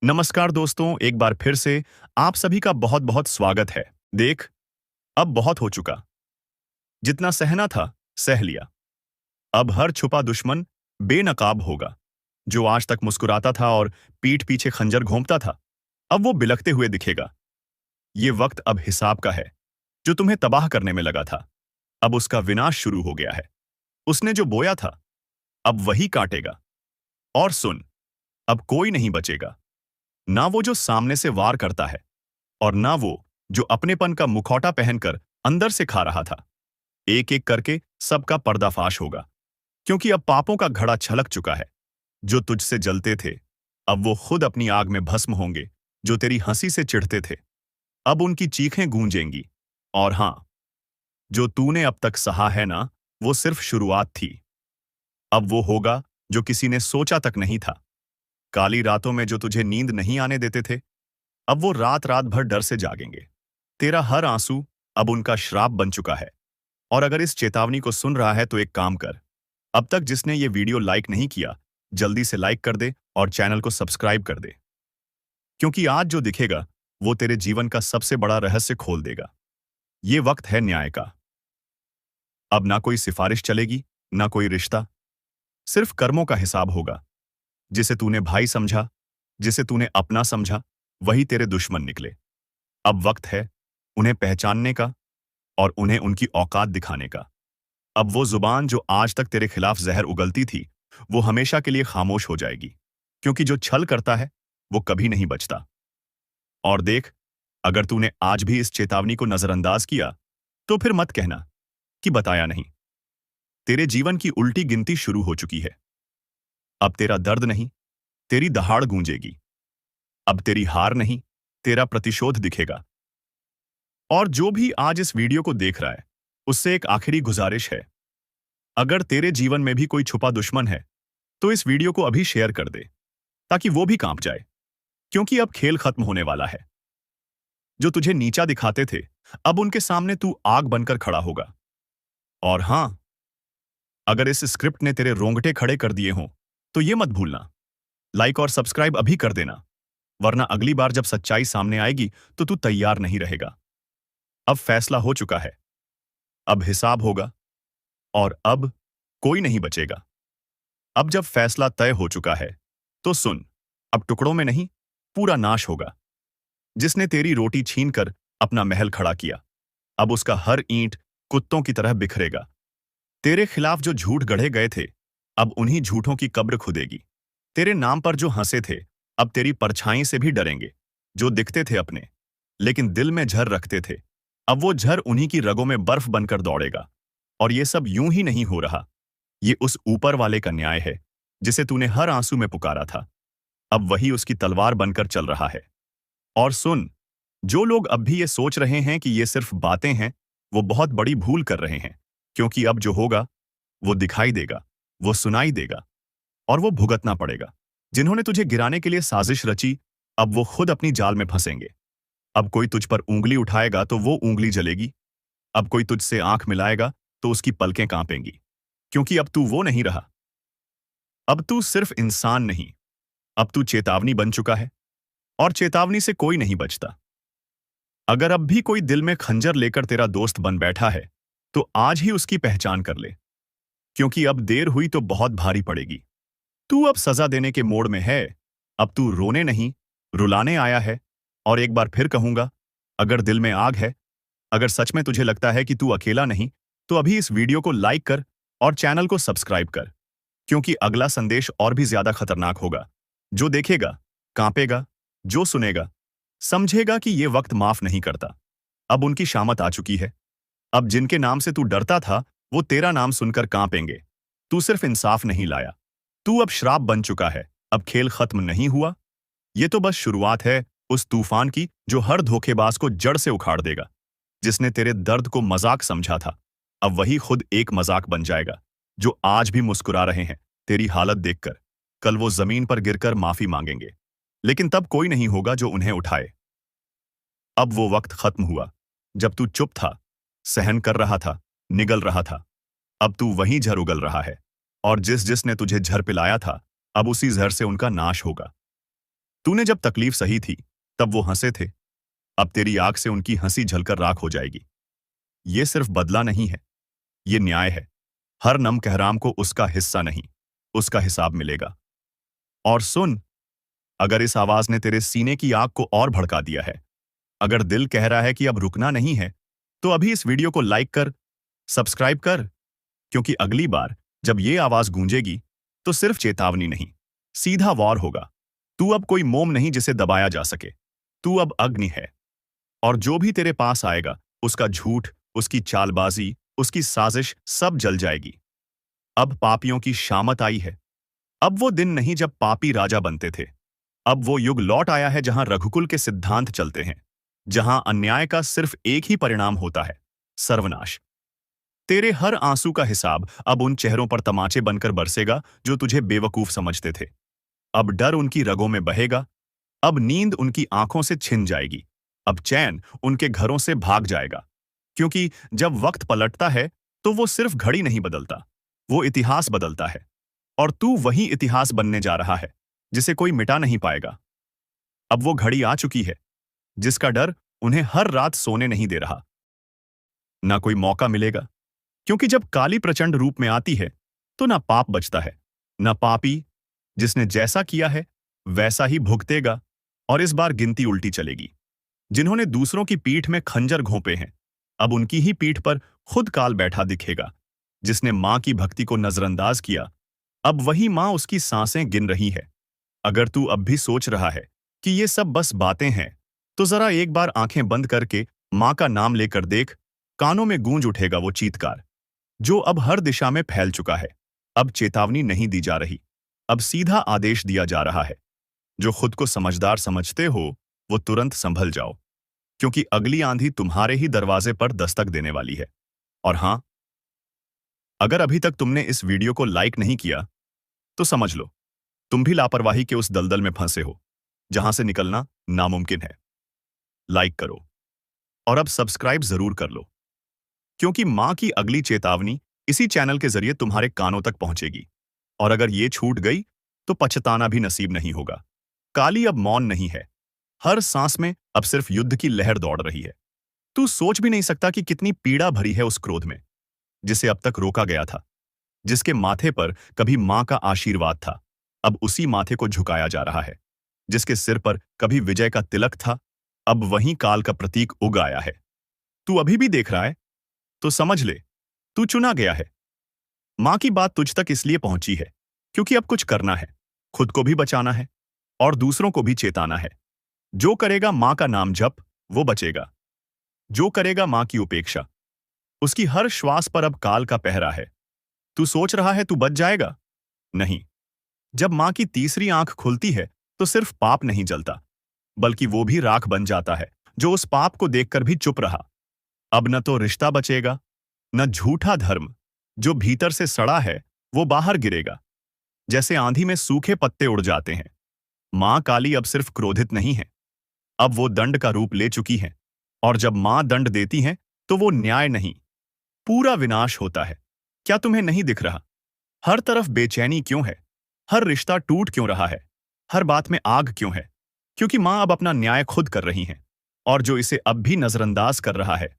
नमस्कार दोस्तों, एक बार फिर से आप सभी का बहुत बहुत स्वागत है। देख, अब बहुत हो चुका। जितना सहना था सह लिया। अब हर छुपा दुश्मन बेनकाब होगा। जो आज तक मुस्कुराता था और पीठ पीछे खंजर घोंपता था, अब वो बिलखते हुए दिखेगा। ये वक्त अब हिसाब का है। जो तुम्हें तबाह करने में लगा था, अब उसका विनाश शुरू हो गया है। उसने जो बोया था, अब वही काटेगा। और सुन, अब कोई नहीं बचेगा। ना वो जो सामने से वार करता है, और ना वो जो अपनेपन का मुखौटा पहनकर अंदर से खा रहा था। एक एक करके सबका पर्दाफाश होगा, क्योंकि अब पापों का घड़ा छलक चुका है। जो तुझसे जलते थे, अब वो खुद अपनी आग में भस्म होंगे। जो तेरी हंसी से चिढ़ते थे, अब उनकी चीखें गूंजेंगी। और हां, जो तूने अब तक सहा है ना, वो सिर्फ शुरुआत थी। अब वो होगा जो किसी ने सोचा तक नहीं था। काली रातों में जो तुझे नींद नहीं आने देते थे, अब वो रात रात भर डर से जागेंगे। तेरा हर आंसू अब उनका श्राप बन चुका है। और अगर इस चेतावनी को सुन रहा है तो एक काम कर। अब तक जिसने ये वीडियो लाइक नहीं किया, जल्दी से लाइक कर दे और चैनल को सब्सक्राइब कर दे। क्योंकि आज जो दिखेगा, वो तेरे जीवन का सबसे बड़ा रहस्य खोल देगा। ये वक्त है न्याय का। अब ना कोई सिफारिश चलेगी, ना कोई रिश्ता। सिर्फ कर्मों का हिसाब होगा। जिसे तूने भाई समझा, जिसे तूने अपना समझा, वही तेरे दुश्मन निकले। अब वक्त है उन्हें पहचानने का और उन्हें उनकी औकात दिखाने का। अब वो जुबान जो आज तक तेरे खिलाफ जहर उगलती थी, वो हमेशा के लिए खामोश हो जाएगी। क्योंकि जो छल करता है, वो कभी नहीं बचता। और देख, अगर तूने आज भी इस चेतावनी को नजरअंदाज किया, तो फिर मत कहना कि बताया नहीं। तेरे जीवन की उल्टी गिनती शुरू हो चुकी है। अब तेरा दर्द नहीं, तेरी दहाड़ गूंजेगी। अब तेरी हार नहीं, तेरा प्रतिशोध दिखेगा। और जो भी आज इस वीडियो को देख रहा है, उससे एक आखिरी गुजारिश है। अगर तेरे जीवन में भी कोई छुपा दुश्मन है, तो इस वीडियो को अभी शेयर कर दे, ताकि वो भी कांप जाए। क्योंकि अब खेल खत्म होने वाला है। जो तुझे नीचा दिखाते थे, अब उनके सामने तू आग बनकर खड़ा होगा। और हां, अगर इस स्क्रिप्ट ने तेरे रोंगटे खड़े कर दिए हों, तो ये मत भूलना, लाइक और सब्सक्राइब अभी कर देना। वरना अगली बार जब सच्चाई सामने आएगी, तो तू तैयार नहीं रहेगा। अब फैसला हो चुका है। अब हिसाब होगा। और अब कोई नहीं बचेगा। अब जब फैसला तय हो चुका है, तो सुन, अब टुकड़ों में नहीं, पूरा नाश होगा। जिसने तेरी रोटी छीनकर अपना महल खड़ा किया, अब उसका हर ईंट कुत्तों की तरह बिखरेगा। तेरे खिलाफ जो झूठ गढ़े गए थे, अब उन्हीं झूठों की कब्र खुदेगी। तेरे नाम पर जो हंसे थे, अब तेरी परछाई से भी डरेंगे। जो दिखते थे अपने, लेकिन दिल में झर रखते थे, अब वो झर उन्हीं की रगों में बर्फ बनकर दौड़ेगा। और ये सब यूं ही नहीं हो रहा। ये उस ऊपर वाले का न्याय है, जिसे तूने हर आंसू में पुकारा था। अब वही उसकी तलवार बनकर चल रहा है। और सुन, जो लोग अब भी ये सोच रहे हैं कि ये सिर्फ बातें हैं, वो बहुत बड़ी भूल कर रहे हैं। क्योंकि अब जो होगा, वो दिखाई देगा, वो सुनाई देगा, और वो भुगतना पड़ेगा। जिन्होंने तुझे गिराने के लिए साजिश रची, अब वो खुद अपनी जाल में फंसेंगे। अब कोई तुझ पर उंगली उठाएगा तो वो उंगली जलेगी। अब कोई तुझसे आंख मिलाएगा तो उसकी पलकें कांपेंगी। क्योंकि अब तू वो नहीं रहा। अब तू सिर्फ इंसान नहीं, अब तू चेतावनी बन चुका है। और चेतावनी से कोई नहीं बचता। अगर अब भी कोई दिल में खंजर लेकर तेरा दोस्त बन बैठा है, तो आज ही उसकी पहचान कर ले। क्योंकि अब देर हुई तो बहुत भारी पड़ेगी। तू अब सजा देने के मोड़ में है। अब तू रोने नहीं, रुलाने आया है। और एक बार फिर कहूंगा, अगर दिल में आग है, अगर सच में तुझे लगता है कि तू अकेला नहीं, तो अभी इस वीडियो को लाइक कर और चैनल को सब्सक्राइब कर। क्योंकि अगला संदेश और भी ज्यादा खतरनाक होगा। जो देखेगा, कांपेगा। जो सुनेगा, समझेगा कि ये वक्त माफ नहीं करता। अब उनकी शामत आ चुकी है। अब जिनके नाम से तू डरता था, वो तेरा नाम सुनकर कांपेंगे। तू सिर्फ इंसाफ नहीं लाया, तू अब श्राप बन चुका है। अब खेल खत्म नहीं हुआ। ये तो बस शुरुआत है उस तूफान की, जो हर धोखेबाज को जड़ से उखाड़ देगा। जिसने तेरे दर्द को मजाक समझा था, अब वही खुद एक मजाक बन जाएगा। जो आज भी मुस्कुरा रहे हैं तेरी हालत देखकर, कल वो जमीन पर गिरकर माफी मांगेंगे। लेकिन तब कोई नहीं होगा जो उन्हें उठाए। अब वो वक्त खत्म हुआ, जब तू चुप था, सहन कर रहा था, निगल रहा था। अब तू वहीं झर उगल रहा है। और जिसने तुझे झर पिलाया था, अब उसी जहर से उनका नाश होगा। तूने जब तकलीफ सही थी तब वो हंसे थे। अब तेरी आंख से उनकी हंसी झलकर राख हो जाएगी। ये सिर्फ बदला नहीं है, ये न्याय है। हर नम कहराम को उसका हिस्सा नहीं, उसका हिसाब मिलेगा। और सुन, अगर इस आवाज ने तेरे सीने की आग को और भड़का दिया है, अगर दिल कह रहा है कि अब रुकना नहीं है, तो अभी इस वीडियो को लाइक कर, सब्सक्राइब कर, क्योंकि अगली बार जब ये आवाज गूंजेगी तो सिर्फ चेतावनी नहीं, सीधा वार होगा। तू अब कोई मोम नहीं जिसे दबाया जा सके, तू अब अग्नि है। और जो भी तेरे पास आएगा, उसका झूठ, उसकी चालबाजी, उसकी साजिश सब जल जाएगी। अब पापियों की शामत आई है। अब वो दिन नहीं जब पापी राजा बनते थे। अब वो युग लौट आया है जहां रघुकुल के सिद्धांत चलते हैं, जहां अन्याय का सिर्फ एक ही परिणाम होता है, सर्वनाश। तेरे हर आंसू का हिसाब अब उन चेहरों पर तमाचे बनकर बरसेगा जो तुझे बेवकूफ समझते थे। अब डर उनकी रगों में बहेगा, अब नींद उनकी आंखों से छिन जाएगी, अब चैन उनके घरों से भाग जाएगा। क्योंकि जब वक्त पलटता है तो वो सिर्फ घड़ी नहीं बदलता, वो इतिहास बदलता है। और तू वही इतिहास बनने जा रहा है जिसे कोई मिटा नहीं पाएगा। अब वो घड़ी आ चुकी है जिसका डर उन्हें हर रात सोने नहीं दे रहा। ना कोई मौका मिलेगा, क्योंकि जब काली प्रचंड रूप में आती है तो ना पाप बचता है, ना पापी। जिसने जैसा किया है वैसा ही भुगतेगा। और इस बार गिनती उल्टी चलेगी। जिन्होंने दूसरों की पीठ में खंजर घोंपे हैं, अब उनकी ही पीठ पर खुद काल बैठा दिखेगा। जिसने मां की भक्ति को नजरअंदाज किया, अब वही मां उसकी सांसें गिन रही है। अगर तू अब भी सोच रहा है कि ये सब बस बातें हैं, तो जरा एक बार आंखें बंद करके मां का नाम लेकर देख। कानों में गूंज उठेगा वो चीत्कार जो अब हर दिशा में फैल चुका है। अब चेतावनी नहीं दी जा रही, अब सीधा आदेश दिया जा रहा है। जो खुद को समझदार समझते हो, वो तुरंत संभल जाओ, क्योंकि अगली आंधी तुम्हारे ही दरवाजे पर दस्तक देने वाली है। और हां, अगर अभी तक तुमने इस वीडियो को लाइक नहीं किया, तो समझ लो तुम भी लापरवाही के उस दलदल में फंसे हो जहां से निकलना नामुमकिन है। लाइक करो और अब सब्सक्राइब जरूर कर लो, क्योंकि मां की अगली चेतावनी इसी चैनल के जरिए तुम्हारे कानों तक पहुंचेगी। और अगर ये छूट गई तो पछताना भी नसीब नहीं होगा। काली अब मौन नहीं है, हर सांस में अब सिर्फ युद्ध की लहर दौड़ रही है। तू सोच भी नहीं सकता कि कितनी पीड़ा भरी है उस क्रोध में, जिसे अब तक रोका गया था। जिसके माथे पर कभी मां का आशीर्वाद था, अब उसी माथे को झुकाया जा रहा है। जिसके सिर पर कभी विजय का तिलक था, अब वहीं काल का प्रतीक उग आया है। तू अभी भी देख रहा है तो समझ ले, तू चुना गया है। मां की बात तुझ तक इसलिए पहुंची है क्योंकि अब कुछ करना है, खुद को भी बचाना है और दूसरों को भी चेताना है। जो करेगा मां का नाम जप, वो बचेगा। जो करेगा मां की उपेक्षा, उसकी हर श्वास पर अब काल का पहरा है। तू सोच रहा है तू बच जाएगा? नहीं। जब मां की तीसरी आंख खुलती है तो सिर्फ पाप नहीं जलता, बल्कि वो भी राख बन जाता है जो उस पाप को देखकर भी चुप रहा। अब न तो रिश्ता बचेगा, न झूठा धर्म। जो भीतर से सड़ा है वो बाहर गिरेगा, जैसे आंधी में सूखे पत्ते उड़ जाते हैं। मां काली अब सिर्फ क्रोधित नहीं है, अब वो दंड का रूप ले चुकी है। और जब मां दंड देती है तो वो न्याय नहीं, पूरा विनाश होता है। क्या तुम्हें नहीं दिख रहा? हर तरफ बेचैनी क्यों है? हर रिश्ता टूट क्यों रहा है? हर बात में आग क्यों है? क्योंकि मां अब अपना न्याय खुद कर रही हैं। और जो इसे अब भी नजरअंदाज कर रहा है,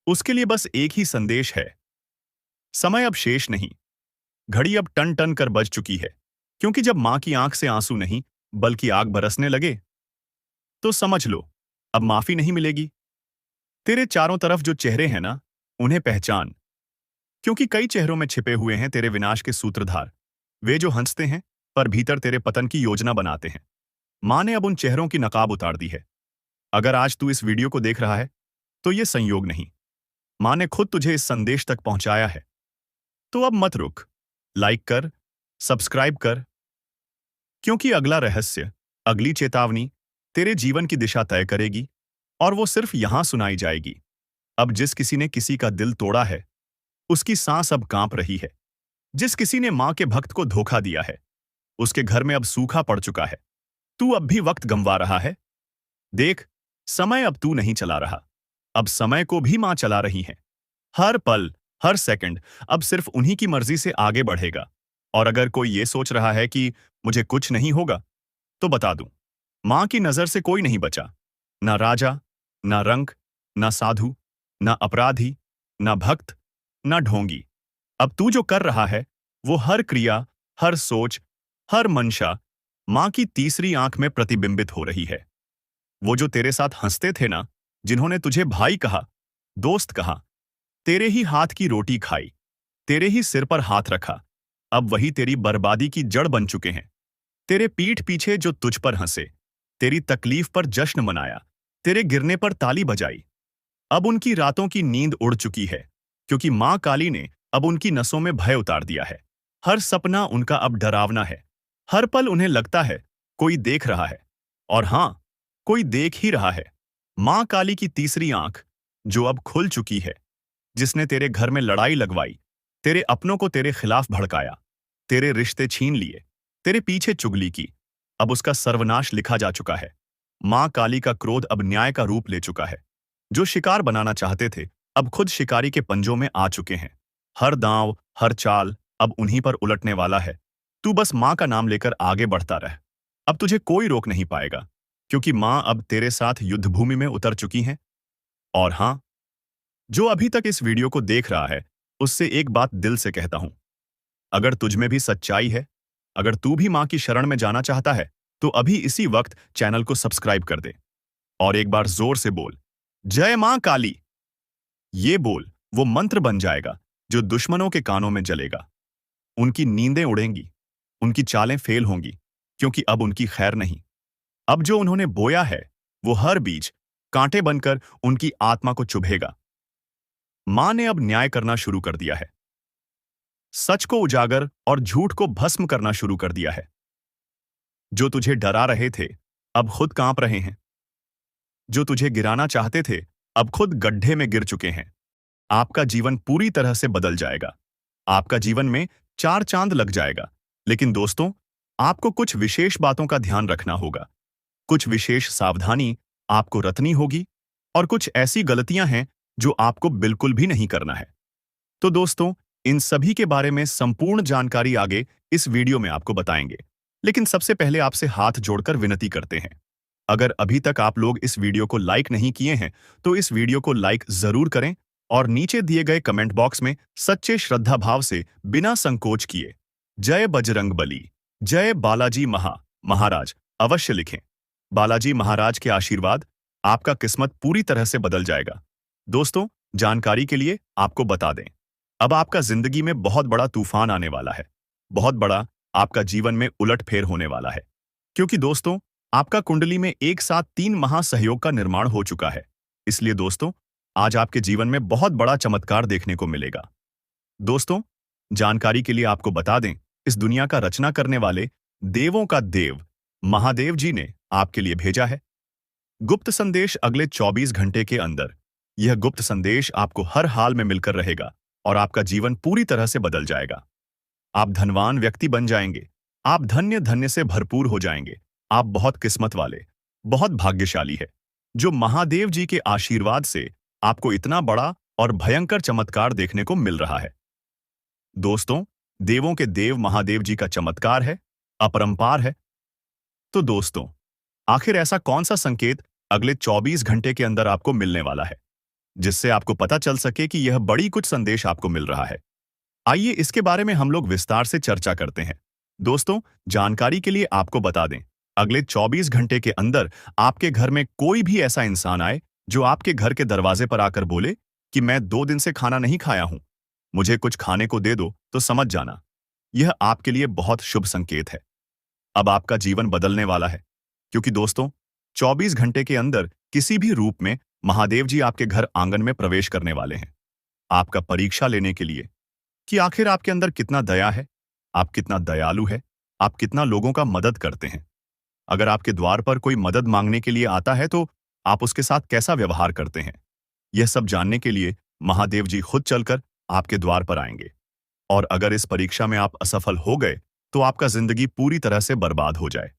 उसके लिए बस एक ही संदेश है। समय अब शेष नहीं, घड़ी अब टन टन कर बज चुकी है। क्योंकि जब मां की आंख से आंसू नहीं बल्कि आग बरसने लगे, तो समझ लो अब माफी नहीं मिलेगी। तेरे चारों तरफ जो चेहरे हैं ना, उन्हें पहचान, क्योंकि कई चेहरों में छिपे हुए हैं तेरे विनाश के सूत्रधार। वे जो हंसते हैं पर भीतर तेरे पतन की योजना बनाते हैं। मां ने अब उन चेहरों की नकाब उतार दी है। अगर आज तू इस वीडियो को देख रहा है तो ये संयोग नहीं, मां ने खुद तुझे इस संदेश तक पहुंचाया है। तो अब मत रुक, लाइक कर, सब्सक्राइब कर, क्योंकि अगला रहस्य, अगली चेतावनी तेरे जीवन की दिशा तय करेगी। और वो सिर्फ यहां सुनाई जाएगी। अब जिस किसी ने किसी का दिल तोड़ा है, उसकी सांस अब कांप रही है। जिस किसी ने मां के भक्त को धोखा दिया है, उसके घर में अब सूखा पड़ चुका है। तू अब भी वक्त गंवा रहा है? देख, समय अब तू नहीं चला रहा, अब समय को भी मां चला रही है। हर पल, हर सेकंड अब सिर्फ उन्हीं की मर्जी से आगे बढ़ेगा। और अगर कोई ये सोच रहा है कि मुझे कुछ नहीं होगा, तो बता दूं, मां की नजर से कोई नहीं बचा, ना राजा, ना रंक, ना साधु, ना अपराधी, ना भक्त, ना ढोंगी। अब तू जो कर रहा है, वो हर क्रिया, हर सोच, हर मंशा मां की तीसरी आंख में प्रतिबिंबित हो रही है। वो जो तेरे साथ हंसते थे ना, जिन्होंने तुझे भाई कहा, दोस्त कहा, तेरे ही हाथ की रोटी खाई, तेरे ही सिर पर हाथ रखा, अब वही तेरी बर्बादी की जड़ बन चुके हैं। तेरे पीठ पीछे जो तुझ पर हंसे, तेरी तकलीफ पर जश्न मनाया, तेरे गिरने पर ताली बजाई, अब उनकी रातों की नींद उड़ चुकी है, क्योंकि मां काली ने अब उनकी नसों में भय उतार दिया है। हर सपना उनका अब डरावना है। हर पल उन्हें लगता है कोई देख रहा है। और हां, कोई देख ही रहा है। मां काली की तीसरी आंख, जो अब खुल चुकी है, जिसने तेरे घर में लड़ाई लगवाई, तेरे अपनों को तेरे खिलाफ भड़काया, तेरे रिश्ते छीन लिए, तेरे पीछे चुगली की, अब उसका सर्वनाश लिखा जा चुका है। मां काली का क्रोध अब न्याय का रूप ले चुका है। जो शिकार बनाना चाहते थे, अब खुद शिकारी के पंजों में आ चुके हैं। हर दांव, हर चाल अब उन्हीं पर उलटने वाला है। तू बस मां का नाम लेकर आगे बढ़ता रह। अब तुझे कोई रोक नहीं पाएगा, क्योंकि मां अब तेरे साथ युद्धभूमि में उतर चुकी हैं। और हां, जो अभी तक इस वीडियो को देख रहा है, उससे एक बात दिल से कहता हूं। अगर तुझ में भी सच्चाई है, अगर तू भी मां की शरण में जाना चाहता है, तो अभी इसी वक्त चैनल को सब्सक्राइब कर दे और एक बार जोर से बोल, जय मां काली। ये बोल वो मंत्र बन जाएगा जो दुश्मनों के कानों में जलेगा। उनकी नींदें उड़ेंगी, उनकी चालें फेल होंगी, क्योंकि अब उनकी खैर नहीं। अब जो उन्होंने बोया है, वो हर बीज कांटे बनकर उनकी आत्मा को चुभेगा। मां ने अब न्याय करना शुरू कर दिया है। सच को उजागर और झूठ को भस्म करना शुरू कर दिया है। जो तुझे डरा रहे थे, अब खुद कांप रहे हैं। जो तुझे गिराना चाहते थे, अब खुद गड्ढे में गिर चुके हैं। आपका जीवन पूरी तरह से बदल जाएगा। आपका जीवन में चार चांद लग जाएगा। लेकिन दोस्तों, आपको कुछ विशेष बातों का ध्यान रखना होगा। कुछ विशेष सावधानी आपको रखनी होगी और कुछ ऐसी गलतियां हैं जो आपको बिल्कुल भी नहीं करना है। तो दोस्तों, इन सभी के बारे में संपूर्ण जानकारी आगे इस वीडियो में आपको बताएंगे। लेकिन सबसे पहले आपसे हाथ जोड़कर विनती करते हैं। अगर अभी तक आप लोग इस वीडियो को लाइक नहीं किए हैं, तो इस वीडियो को लाइक जरूर करें और नीचे दिए गए कमेंट बॉक्स में सच्चे श्रद्धा भाव से बिना संकोच किए जय बजरंगबली, जय बालाजी महाराज अवश्य लिखें। बालाजी महाराज के आशीर्वाद, आपका किस्मत पूरी तरह से बदल जाएगा। दोस्तों, जानकारी के लिए आपको बता दें, अब आपका जिंदगी में बहुत बड़ा तूफान आने वाला है। बहुत बड़ा आपका जीवन में उलटफेर होने वाला है। क्योंकि दोस्तों, आपका कुंडली में एक साथ 3 महासहयोग का निर्माण हो चुका है। इसलिए दोस्तों, आज आपके जीवन में बहुत बड़ा चमत्कार देखने को मिलेगा। दोस्तों, जानकारी के लिए आपको बता दें, इस दुनिया का रचना करने वाले देवों का देव महादेव जी ने आपके लिए भेजा है गुप्त संदेश। अगले 24 घंटे के अंदर यह गुप्त संदेश आपको हर हाल में मिलकर रहेगा और आपका जीवन पूरी तरह से बदल जाएगा। आप धनवान व्यक्ति बन जाएंगे। आप धन्य से भरपूर हो जाएंगे। आप बहुत किस्मत वाले, बहुत भाग्यशाली है, जो महादेव जी के आशीर्वाद से आपको इतना बड़ा और भयंकर चमत्कार देखने को मिल रहा है। दोस्तों, देवों के देव महादेव जी का चमत्कार है, अपरंपार है। तो दोस्तों, आखिर ऐसा कौन सा संकेत अगले 24 घंटे के अंदर आपको मिलने वाला है, जिससे आपको पता चल सके कि यह बड़ी कुछ संदेश आपको मिल रहा है? आइए इसके बारे में हम लोग विस्तार से चर्चा करते हैं। दोस्तों, जानकारी के लिए आपको बता दें, अगले 24 घंटे के अंदर आपके घर में कोई भी ऐसा इंसान आए जो आपके घर के दरवाजे पर आकर बोले कि मैं 2 दिन से खाना नहीं खाया हूं, मुझे कुछ खाने को दे दो, तो समझ जाना, यह आपके लिए बहुत शुभ संकेत है। अब आपका जीवन बदलने वाला है, क्योंकि दोस्तों, 24 घंटे के अंदर किसी भी रूप में महादेव जी आपके घर आंगन में प्रवेश करने वाले हैं, आपका परीक्षा लेने के लिए कि आखिर आपके अंदर कितना दया है, आप कितना दयालु है, आप कितना लोगों का मदद करते हैं। अगर आपके द्वार पर कोई मदद मांगने के लिए आता है, तो आप उसके साथ कैसा व्यवहार करते हैं, यह सब जानने के लिए महादेव जी खुद चलकर आपके द्वार पर आएंगे। और अगर इस परीक्षा में आप असफल हो गए, तो आपका जिंदगी पूरी तरह से बर्बाद हो जाए।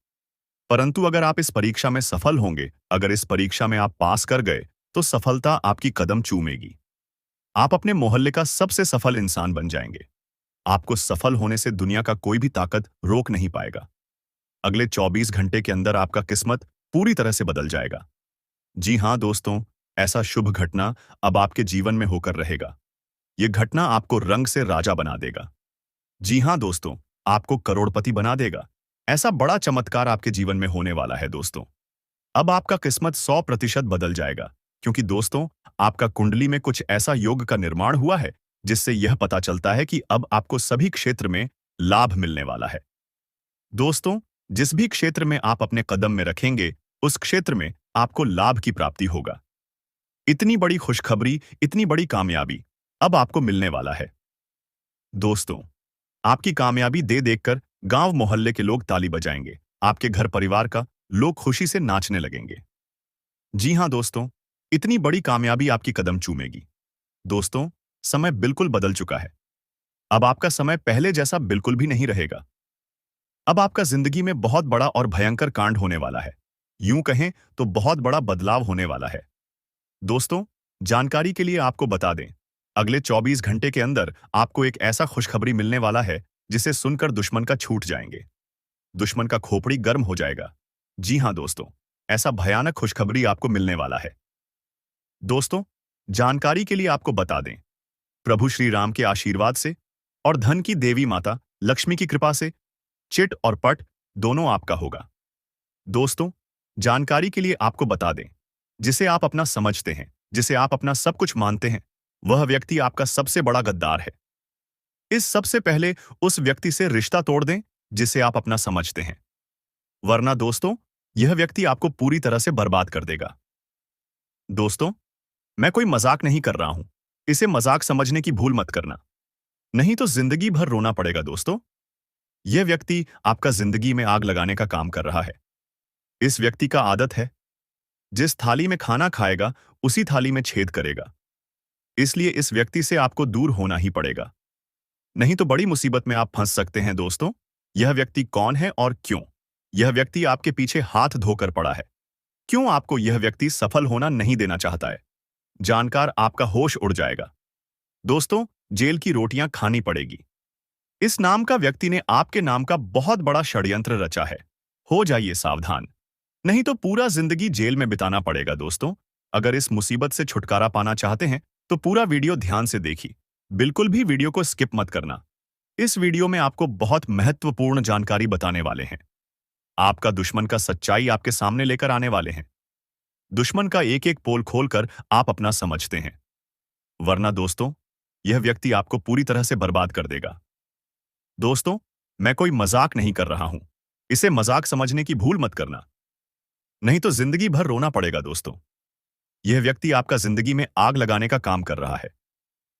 परंतु अगर आप इस परीक्षा में सफल होंगे, अगर इस परीक्षा में आप पास कर गए, तो सफलता आपकी कदम चूमेगी। आप अपने मोहल्ले का सबसे सफल इंसान बन जाएंगे। आपको सफल होने से दुनिया का कोई भी ताकत रोक नहीं पाएगा। अगले 24 घंटे के अंदर आपका किस्मत पूरी तरह से बदल जाएगा। जी हाँ दोस्तों, ऐसा शुभ घटना अब आपके जीवन में होकर रहेगा। ये घटना आपको रंग से राजा बना देगा। जी हाँ दोस्तों, आपको करोड़पति बना देगा। ऐसा बड़ा चमत्कार आपके जीवन में होने वाला है दोस्तों। अब आपका किस्मत 100% बदल जाएगा, क्योंकि दोस्तों, आपका कुंडली में कुछ ऐसा योग का निर्माण हुआ है जिससे यह पता चलता है कि अब आपको सभी क्षेत्र में लाभ मिलने वाला है। दोस्तों, जिस भी क्षेत्र में आप अपने कदम में रखेंगे, उस क्षेत्र में आपको लाभ की प्राप्ति होगा। इतनी बड़ी खुशखबरी, इतनी बड़ी कामयाबी अब आपको मिलने वाला है। दोस्तों, आपकी कामयाबी दे देखकर गांव मोहल्ले के लोग ताली बजाएंगे। आपके घर परिवार का लोग खुशी से नाचने लगेंगे। जी हां दोस्तों, इतनी बड़ी कामयाबी आपकी कदम चूमेगी। दोस्तों, समय बिल्कुल बदल चुका है। अब आपका समय पहले जैसा बिल्कुल भी नहीं रहेगा। अब आपका जिंदगी में बहुत बड़ा और भयंकर कांड होने वाला है। यूं कहें तो बहुत बड़ा बदलाव होने वाला है। दोस्तों, जानकारी के लिए आपको बता दें, अगले 24 घंटे के अंदर आपको एक ऐसा खुशखबरी मिलने वाला है जिसे सुनकर दुश्मन का छूट जाएंगे। दुश्मन का खोपड़ी गर्म हो जाएगा। जी हां दोस्तों, ऐसा भयानक खुशखबरी आपको मिलने वाला है। दोस्तों, जानकारी के लिए आपको बता दें, प्रभु श्री राम के आशीर्वाद से और धन की देवी माता लक्ष्मी की कृपा से चिट और पट दोनों आपका होगा। दोस्तों, जानकारी के लिए आपको बता दें, जिसे आप अपना समझते हैं, जिसे आप अपना सब कुछ मानते हैं, वह व्यक्ति आपका सबसे बड़ा गद्दार है। इस सबसे पहले उस व्यक्ति से रिश्ता तोड़ दें जिसे आप अपना समझते हैं, वरना दोस्तों, यह व्यक्ति आपको पूरी तरह से बर्बाद कर देगा। दोस्तों, मैं कोई मजाक नहीं कर रहा हूं। इसे मजाक समझने की भूल मत करना, नहीं तो जिंदगी भर रोना पड़ेगा दोस्तों। यह व्यक्ति आपका जिंदगी में आग लगाने का काम कर रहा है। इस व्यक्ति का आदत है, जिस थाली में खाना खाएगा उसी थाली में छेद करेगा। इसलिए इस व्यक्ति से आपको दूर होना ही पड़ेगा, नहीं तो बड़ी मुसीबत में आप फंस सकते हैं दोस्तों। यह व्यक्ति कौन है और क्यों? यह व्यक्ति आपके पीछे हाथ धोकर पड़ा है। क्यों आपको यह व्यक्ति सफल होना नहीं देना चाहता है? जानकर आपका होश उड़ जाएगा। दोस्तों, जेल की रोटियां खानी पड़ेगी। इस नाम का व्यक्ति ने आपके नाम का बहुत बड़ा षड्यंत्र रचा है। हो जाइए सावधान, नहीं तो पूरा जिंदगी जेल में बिताना पड़ेगा दोस्तों। अगर इस मुसीबत से छुटकारा पाना चाहते हैं तो पूरा वीडियो ध्यान से देखिए। बिल्कुल भी वीडियो को स्किप मत करना। इस वीडियो में आपको बहुत महत्वपूर्ण जानकारी बताने वाले हैं। आपका दुश्मन का सच्चाई आपके सामने लेकर आने वाले हैं। दुश्मन का एक एक पोल खोलकर आप अपना समझते हैं, वरना दोस्तों, यह व्यक्ति आपको पूरी तरह से बर्बाद कर देगा। दोस्तों, मैं कोई मजाक नहीं कर रहा हूं। इसे मजाक समझने की भूल मत करना, नहीं तो जिंदगी भर रोना पड़ेगा दोस्तों। यह व्यक्ति आपका जिंदगी में आग लगाने का काम कर रहा है।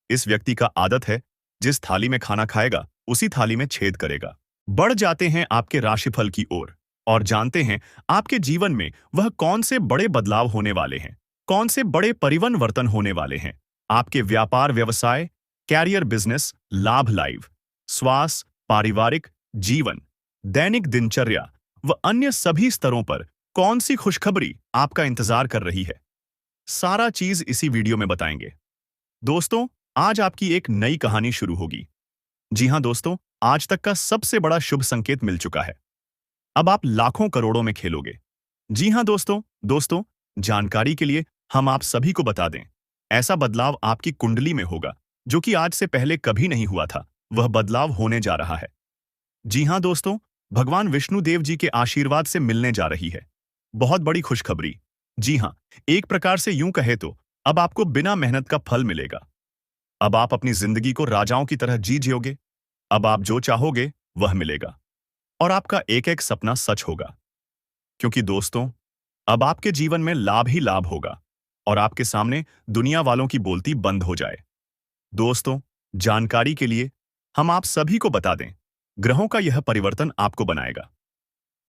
इस व्यक्ति का आदत है, जिस थाली में खाना खाएगा उसी थाली में छेद करेगा। बढ़ जाते हैं आपके राशिफल की ओर और जानते हैं आपके जीवन में वह कौन से बड़े बदलाव होने वाले हैं, कौन से बड़े परिवर्तन होने वाले हैं। आपके व्यापार व्यवसाय, कैरियर बिजनेस, लाभ लाइफ, स्वास्थ्य, पारिवारिक जीवन, दैनिक दिनचर्या व अन्य सभी स्तरों पर कौन सी खुशखबरी आपका इंतजार कर रही है, सारा चीज इसी वीडियो में बताएंगे। दोस्तों, आज आपकी एक नई कहानी शुरू होगी। जी हां दोस्तों, आज तक का सबसे बड़ा शुभ संकेत मिल चुका है। अब आप लाखों करोड़ों में खेलोगे। जी हां दोस्तों, जानकारी के लिए हम आप सभी को बता दें, ऐसा बदलाव आपकी कुंडली में होगा जो कि आज से पहले कभी नहीं हुआ था। वह बदलाव होने जा रहा है। जी हां दोस्तों, भगवान विष्णु देव जी के आशीर्वाद से मिलने जा रही है बहुत बड़ी खुशखबरी। जी हां, एक प्रकार से यूं कहे तो अब आपको बिना मेहनत का फल मिलेगा। अब आप अपनी जिंदगी को राजाओं की तरह जी जियोगे। अब आप जो चाहोगे वह मिलेगा और आपका एक एक सपना सच होगा। क्योंकि दोस्तों, अब आपके जीवन में लाभ ही लाभ होगा और आपके सामने दुनिया वालों की बोलती बंद हो जाए। दोस्तों, जानकारी के लिए हम आप सभी को बता दें, ग्रहों का यह परिवर्तन आपको बनाएगा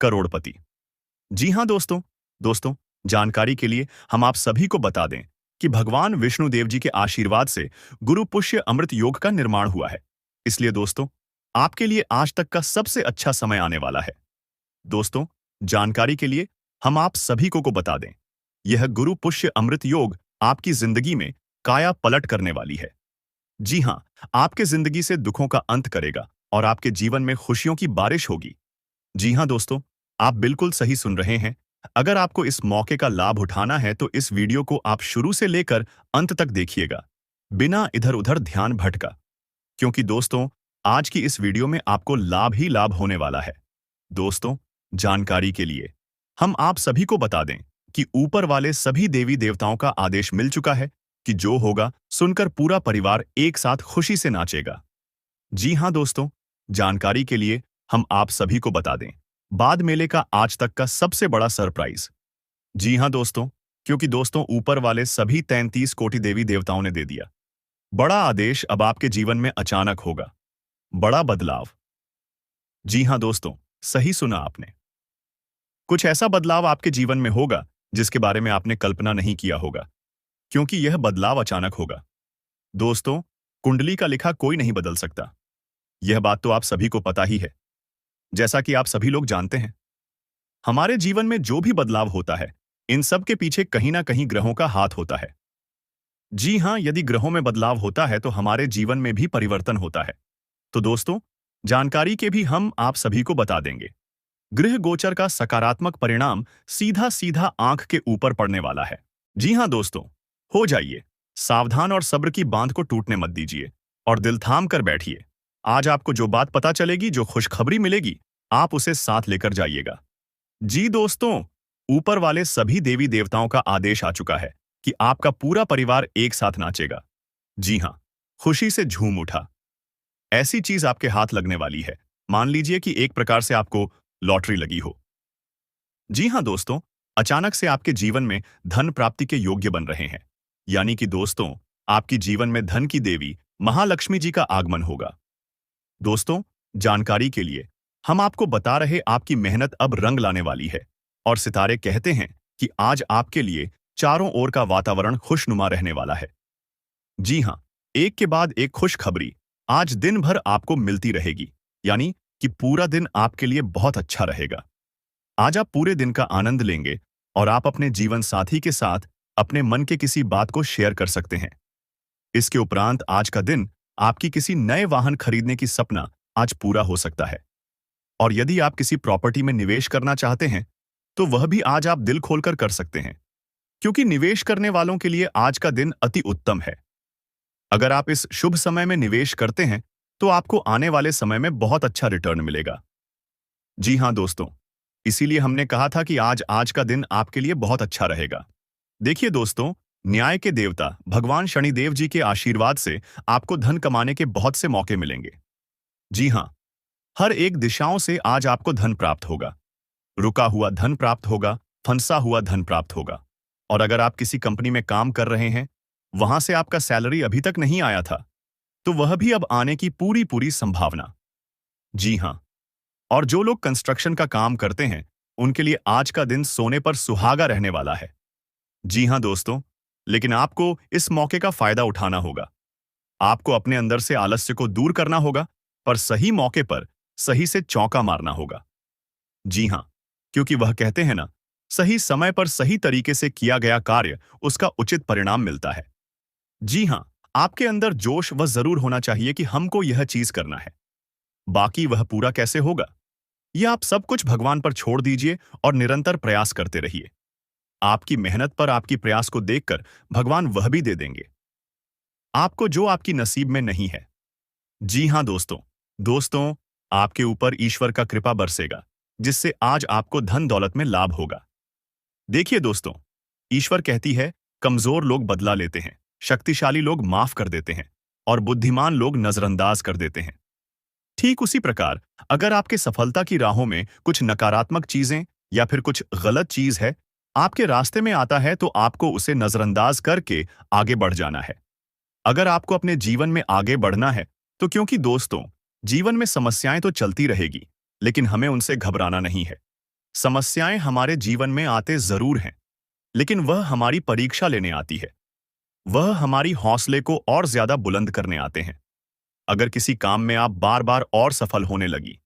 करोड़पति। जी हां दोस्तों, जानकारी के लिए हम आप सभी को बता दें कि भगवान विष्णु देव जी के आशीर्वाद से गुरु पुष्य अमृत योग का निर्माण हुआ है। इसलिए दोस्तों, आपके लिए आज तक का सबसे अच्छा समय आने वाला है। दोस्तों, जानकारी के लिए हम आप सभी को बता दें, यह गुरु पुष्य अमृत योग आपकी जिंदगी में काया पलट करने वाली है। जी हां, आपके जिंदगी से दुखों का अंत करेगा और आपके जीवन में खुशियों की बारिश होगी। जी हां दोस्तों, आप बिल्कुल सही सुन रहे हैं। अगर आपको इस मौके का लाभ उठाना है तो इस वीडियो को आप शुरू से लेकर अंत तक देखिएगा, बिना इधर-उधर ध्यान भटका। क्योंकि दोस्तों, आज की इस वीडियो में आपको लाभ ही लाभ होने वाला है। दोस्तों, जानकारी के लिए हम आप सभी को बता दें कि ऊपर वाले सभी देवी देवताओं का आदेश मिल चुका है कि जो होगा सुनकर पूरा परिवार एक साथ खुशी से नाचेगा। जी हाँ दोस्तों, जानकारी के लिए हम आप सभी को बता दें, बाद मेले का आज तक का सबसे बड़ा सरप्राइज। जी हाँ दोस्तों, क्योंकि दोस्तों ऊपर वाले सभी 33 कोटि देवी देवताओं ने दे दिया बड़ा आदेश। अब आपके जीवन में अचानक होगा बड़ा बदलाव। जी हाँ दोस्तों, सही सुना आपने। कुछ ऐसा बदलाव आपके जीवन में होगा जिसके बारे में आपने कल्पना नहीं किया होगा, क्योंकि यह बदलाव अचानक होगा। दोस्तों, कुंडली का लिखा कोई नहीं बदल सकता। यह बात तो आप सभी को पता ही है। जैसा कि आप सभी लोग जानते हैं, हमारे जीवन में जो भी बदलाव होता है, इन सब के पीछे कहीं ना कहीं ग्रहों का हाथ होता है। जी हाँ, यदि ग्रहों में बदलाव होता है तो हमारे जीवन में भी परिवर्तन होता है। तो दोस्तों, जानकारी के भी हम आप सभी को बता देंगे। गृह गोचर का सकारात्मक परिणाम सीधा सीधा आंख के ऊपर पड़ने वाला है। जी हाँ दोस्तों, हो जाइए सावधान और सब्र की बांध को टूटने मत दीजिए और दिल थाम कर बैठिए। आज आपको जो बात पता चलेगी, जो खुशखबरी मिलेगी, आप उसे साथ लेकर जाइएगा। जी दोस्तों, ऊपर वाले सभी देवी देवताओं का आदेश आ चुका है कि आपका पूरा परिवार एक साथ नाचेगा। जी हाँ, खुशी से झूम उठा। ऐसी चीज आपके हाथ लगने वाली है, मान लीजिए कि एक प्रकार से आपको लॉटरी लगी हो। जी हाँ दोस्तों, अचानक से आपके जीवन में धन प्राप्ति के योग्य बन रहे हैं। यानी कि दोस्तों, आपकी जीवन में धन की देवी महालक्ष्मी जी का आगमन होगा। दोस्तों, जानकारी के लिए हम आपको बता रहे, आपकी मेहनत अब रंग लाने वाली है और सितारे कहते हैं कि आज आपके लिए चारों ओर का वातावरण खुशनुमा रहने वाला है। जी हाँ, एक के बाद एक खुशखबरी आज दिन भर आपको मिलती रहेगी, यानी कि पूरा दिन आपके लिए बहुत अच्छा रहेगा। आज आप पूरे दिन का आनंद लेंगे और आप अपने जीवन साथी के साथ अपने मन के किसी बात को शेयर कर सकते हैं। इसके उपरांत आज का दिन आपकी किसी नए वाहन खरीदने की सपना आज पूरा हो सकता है। और यदि आप किसी प्रॉपर्टी में निवेश करना चाहते हैं, तो वह भी आज आप दिल खोलकर कर सकते हैं, क्योंकि निवेश करने वालों के लिए आज का दिन अति उत्तम है। अगर आप इस शुभ समय में निवेश करते हैं, तो आपको आने वाले समय में बहुत अच्छा रिटर्न मिलेगा। जी हाँ दोस्तों, इसीलिए हमने कहा था कि आज आज का दिन आपके लिए बहुत अच्छा रहेगा। देखिए दोस्तों, न्याय के देवता भगवान शनिदेव जी के आशीर्वाद से आपको धन कमाने के बहुत से मौके मिलेंगे। जी हाँ, हर एक दिशाओं से आज आपको धन प्राप्त होगा। रुका हुआ धन प्राप्त होगा, फंसा हुआ धन प्राप्त होगा। और अगर आप किसी कंपनी में काम कर रहे हैं, वहां से आपका सैलरी अभी तक नहीं आया था, तो वह भी अब आने की पूरी पूरी संभावना। जी हाँ, और जो लोग कंस्ट्रक्शन का काम करते हैं, उनके लिए आज का दिन सोने पर सुहागा रहने वाला है। जी हाँ दोस्तों, लेकिन आपको इस मौके का फायदा उठाना होगा। आपको अपने अंदर से आलस्य को दूर करना होगा, पर सही मौके पर सही से चौका मारना होगा। जी हाँ, क्योंकि वह कहते हैं ना, सही समय पर सही तरीके से किया गया कार्य उसका उचित परिणाम मिलता है। जी हाँ, आपके अंदर जोश वह जरूर होना चाहिए कि हमको यह चीज करना है। बाकी वह पूरा कैसे होगा, यह आप सब कुछ भगवान पर छोड़ दीजिए और निरंतर प्रयास करते रहिए। आपकी मेहनत पर आपकी प्रयास को देखकर भगवान वह भी दे देंगे आपको जो आपकी नसीब में नहीं है। जी हाँ दोस्तों, दोस्तों, आपके ऊपर ईश्वर का कृपा बरसेगा, जिससे आज आपको धन दौलत में लाभ होगा। देखिए दोस्तों, ईश्वर कहती है, कमजोर लोग बदला लेते हैं, शक्तिशाली लोग माफ कर देते हैं और बुद्धिमान लोग नजरअंदाज कर देते हैं। ठीक उसी प्रकार, अगर आपके सफलता की राहों में कुछ नकारात्मक चीजें या फिर कुछ गलत चीज है आपके रास्ते में आता है, तो आपको उसे नजरअंदाज करके आगे बढ़ जाना है। अगर आपको अपने जीवन में आगे बढ़ना है, तो क्योंकि दोस्तों, जीवन में समस्याएं तो चलती रहेगी, लेकिन हमें उनसे घबराना नहीं है। समस्याएं हमारे जीवन में आते जरूर हैं, लेकिन वह हमारी परीक्षा लेने आती है। वह हमारी हौसले को और ज्यादा बुलंद करने आते हैं। अगर किसी काम में आप बार बार और सफल होने लगी,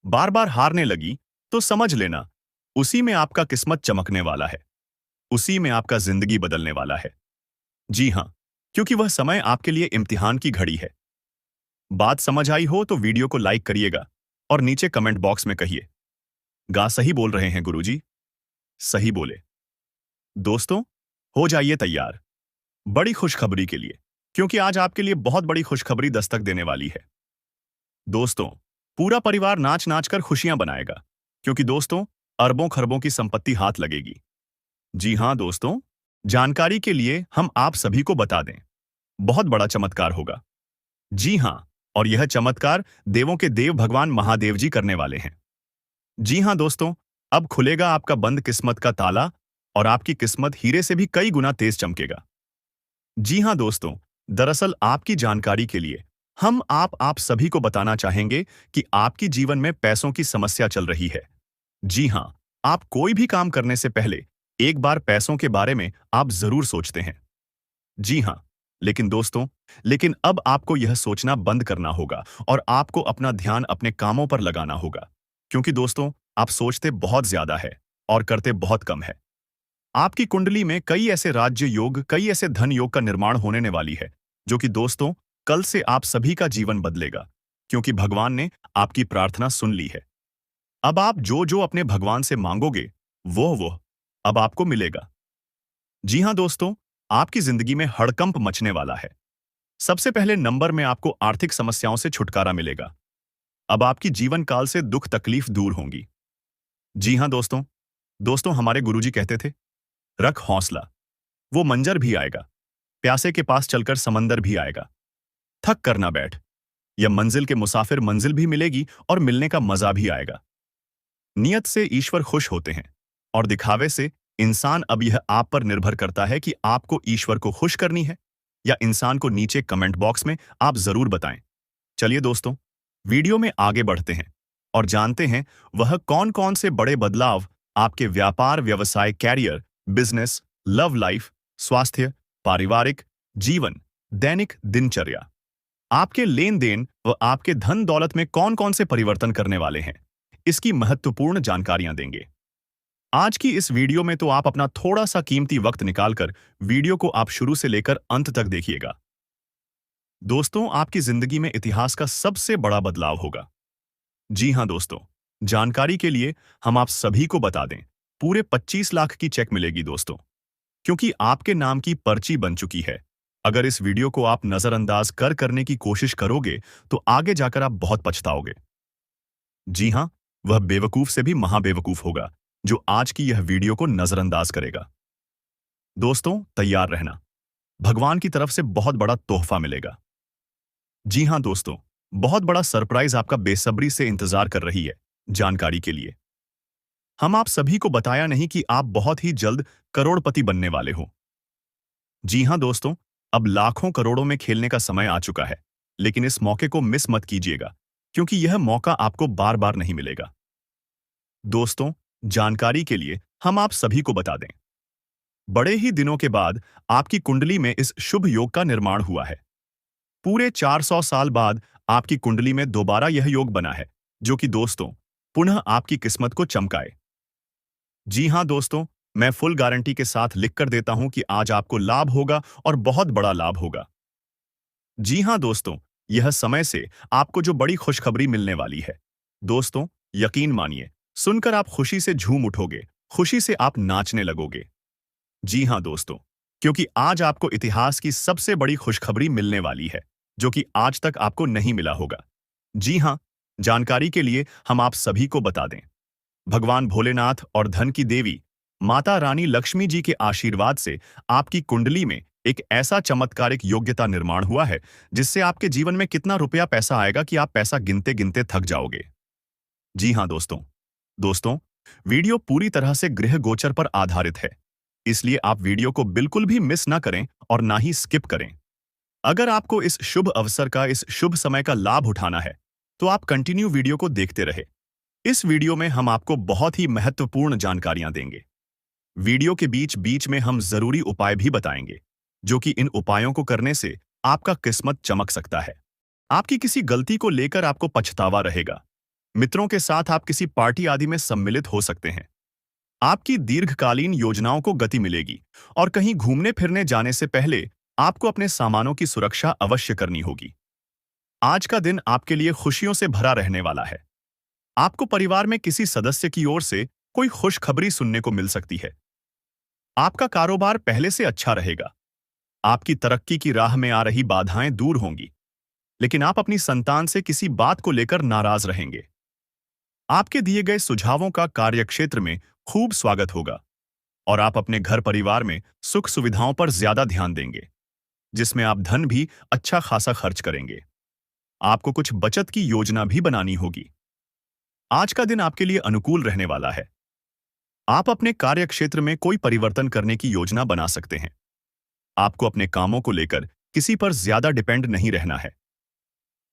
बार बार हारने लगी, तो समझ लेना, उसी में आपका किस्मत चमकने वाला है। उसी में आपका जिंदगी बदलने वाला है। जी हाँ, क्योंकि वह समय आपके लिए इम्तिहान की घड़ी है। बात समझ आई हो तो वीडियो को लाइक करिएगा और नीचे कमेंट बॉक्स में कहिए, गा सही बोल रहे हैं गुरुजी। सही बोले। दोस्तों, हो जाइए तैयार बड़ी खुशखबरी के लिए, क्योंकि आज आपके लिए बहुत बड़ी खुशखबरी दस्तक देने वाली है। दोस्तों, पूरा परिवार नाच नाच कर खुशियां बनाएगा, क्योंकि दोस्तों, अरबों खरबों की संपत्ति हाथ लगेगी। जी हां दोस्तों, जानकारी के लिए हम आप सभी को बता दें, बहुत बड़ा चमत्कार होगा। जी हां, और यह चमत्कार देवों के देव भगवान महादेव जी करने वाले हैं। जी हां दोस्तों, अब खुलेगा आपका बंद किस्मत का ताला और आपकी किस्मत हीरे से भी कई गुना तेज चमकेगा। जी हां दोस्तों, दरअसल आपकी जानकारी के लिए हम आप सभी को बताना चाहेंगे कि आपकी जीवन में पैसों की समस्या चल रही है। जी हां, आप कोई भी काम करने से पहले एक बार पैसों के बारे में आप जरूर सोचते हैं। जी हां, लेकिन दोस्तों, लेकिन अब आपको यह सोचना बंद करना होगा और आपको अपना ध्यान अपने कामों पर लगाना होगा। क्योंकि दोस्तों, आप सोचते बहुत ज्यादा है और करते बहुत कम है। आपकी कुंडली में कई ऐसे राज्य योग, कई ऐसे धन योग का निर्माण होने वाली है, जो कि दोस्तों, कल से आप सभी का जीवन बदलेगा, क्योंकि भगवान ने आपकी प्रार्थना सुन ली है। अब आप जो जो अपने भगवान से मांगोगे, वो अब आपको मिलेगा। जी हां दोस्तों, आपकी जिंदगी में हड़कंप मचने वाला है। सबसे पहले नंबर में आपको आर्थिक समस्याओं से छुटकारा मिलेगा। अब आपकी जीवन काल से दुख तकलीफ दूर होंगी। जी हां दोस्तों, हमारे गुरुजी कहते थे, रख हौसला, वो मंजर भी आएगा, प्यासे के पास चलकर समंदर भी आएगा। थक कर ना बैठ, यह मंजिल के मुसाफिर मंजिल भी मिलेगी और मिलने का मजा भी आएगा। नियत से ईश्वर खुश होते हैं और दिखावे से इंसान। अब यह आप पर निर्भर करता है कि आपको ईश्वर को खुश करनी है या इंसान को। नीचे कमेंट बॉक्स में आप जरूर बताएं। चलिए दोस्तों, वीडियो में आगे बढ़ते हैं और जानते हैं वह कौन कौन से बड़े बदलाव आपके व्यापार, व्यवसाय, कैरियर, बिजनेस, लव लाइफ, स्वास्थ्य, पारिवारिक जीवन, दैनिक दिनचर्या, आपके लेन देन व आपके धन दौलत में कौन कौन से परिवर्तन करने वाले हैं, इसकी महत्वपूर्ण जानकारियां देंगे। आज की इस वीडियो में तो आप अपना थोड़ा सा कीमती वक्त निकालकर वीडियो को आप शुरू से लेकर अंत तक देखिएगा। दोस्तों, आपकी जिंदगी में इतिहास का सबसे बड़ा बदलाव होगा। जी हां दोस्तों, जानकारी के लिए हम आप सभी को बता दें, पूरे 25 लाख की चेक मिलेगी दोस्तों, क्योंकि आपके नाम की पर्ची बन चुकी है। अगर इस वीडियो को आप नजरअंदाज करने की कोशिश करोगे तो आगे जाकर आप बहुत पछताओगे। जी हां, वह बेवकूफ से भी महाबेवकूफ होगा जो आज की यह वीडियो को नजरअंदाज करेगा। दोस्तों, तैयार रहना, भगवान की तरफ से बहुत बड़ा तोहफा मिलेगा। जी हां दोस्तों, बहुत बड़ा सरप्राइज आपका बेसब्री से इंतजार कर रही है। जानकारी के लिए हम आप सभी को बताया नहीं कि आप बहुत ही जल्द करोड़पति बनने वाले हो। जी हां दोस्तों, अब लाखों करोड़ों में खेलने का समय आ चुका है, लेकिन इस मौके को मिस मत कीजिएगा, क्योंकि यह मौका आपको बार बार नहीं मिलेगा। दोस्तों, जानकारी के लिए हम आप सभी को बता दें, बड़े ही दिनों के बाद आपकी कुंडली में इस शुभ योग का निर्माण हुआ है। पूरे 400 साल बाद आपकी कुंडली में दोबारा यह योग बना है, जो कि दोस्तों, पुनः आपकी किस्मत को चमकाए। जी हां दोस्तों, मैं फुल गारंटी के साथ लिख कर देता हूं कि आज आपको लाभ होगा और बहुत बड़ा लाभ होगा। जी हां दोस्तों, यह समय से आपको जो बड़ी खुशखबरी मिलने वाली है, दोस्तों, यकीन मानिए, सुनकर आप खुशी से झूम उठोगे, खुशी से आप नाचने लगोगे। जी हां दोस्तों, क्योंकि आज आपको इतिहास की सबसे बड़ी खुशखबरी मिलने वाली है, जो कि आज तक आपको नहीं मिला होगा। जी हां, जानकारी के लिए हम आप सभी को बता दें, भगवान भोलेनाथ और धन की देवी माता रानी लक्ष्मी जी के आशीर्वाद से आपकी कुंडली में एक ऐसा चमत्कारिक योग्यता निर्माण हुआ है, जिससे आपके जीवन में कितना रुपया पैसा आएगा कि आप पैसा गिनते गिनते थक जाओगे। जी हां दोस्तों, वीडियो पूरी तरह से गृह गोचर पर आधारित है, इसलिए आप वीडियो को बिल्कुल भी मिस ना करें और ना ही स्किप करें। अगर आपको इस शुभ अवसर का, इस शुभ समय का लाभ उठाना है, तो आप कंटिन्यू वीडियो को देखते रहे। इस वीडियो में हम आपको बहुत ही महत्वपूर्ण जानकारियां देंगे। वीडियो के बीच बीच में हम जरूरी उपाय भी बताएंगे, जो कि इन उपायों को करने से आपका किस्मत चमक सकता है। आपकी किसी गलती को लेकर आपको पछतावा रहेगा। मित्रों के साथ आप किसी पार्टी आदि में सम्मिलित हो सकते हैं। आपकी दीर्घकालीन योजनाओं को गति मिलेगी और कहीं घूमने फिरने जाने से पहले आपको अपने सामानों की सुरक्षा अवश्य करनी होगी। आज का दिन आपके लिए खुशियों से भरा रहने वाला है। आपको परिवार में किसी सदस्य की ओर से कोई खुशखबरी सुनने को मिल सकती है। आपका कारोबार पहले से अच्छा रहेगा। आपकी तरक्की की राह में आ रही बाधाएं दूर होंगी, लेकिन आप अपनी संतान से किसी बात को लेकर नाराज रहेंगे। आपके दिए गए सुझावों का कार्यक्षेत्र में खूब स्वागत होगा और आप अपने घर परिवार में सुख सुविधाओं पर ज्यादा ध्यान देंगे, जिसमें आप धन भी अच्छा खासा खर्च करेंगे। आपको कुछ बचत की योजना भी बनानी होगी। आज का दिन आपके लिए अनुकूल रहने वाला है। आप अपने कार्यक्षेत्र में कोई परिवर्तन करने की योजना बना सकते हैं। आपको अपने कामों को लेकर किसी पर ज्यादा डिपेंड नहीं रहना है।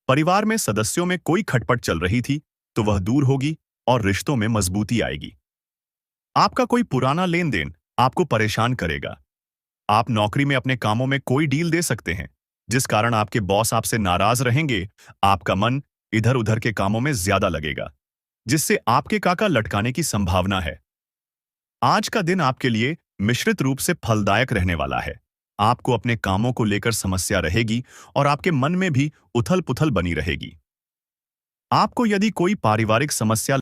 परिवार में सदस्यों में कोई खटपट चल रही थी तो वह दूर होगी और रिश्तों में मजबूती आएगी। आपका कोई पुराना लेन देन आपको परेशान करेगा। आप नौकरी में अपने कामों में कोई डील दे सकते हैं, जिस कारण आपके बॉस आपसे नाराज रहेंगे। आपका मन इधर उधर के कामों में ज्यादा लगेगा, जिससे आपके काका लटकाने की संभावना है। आज का दिन आपके लिए मिश्रित रूप से फलदायक रहने वाला है। आपको अपने कामों को लेकर समस्या रहेगी और आपके मन में भी उथल पुथल बनी रहेगी। आपको यदि कोई पारिवारिक समस्या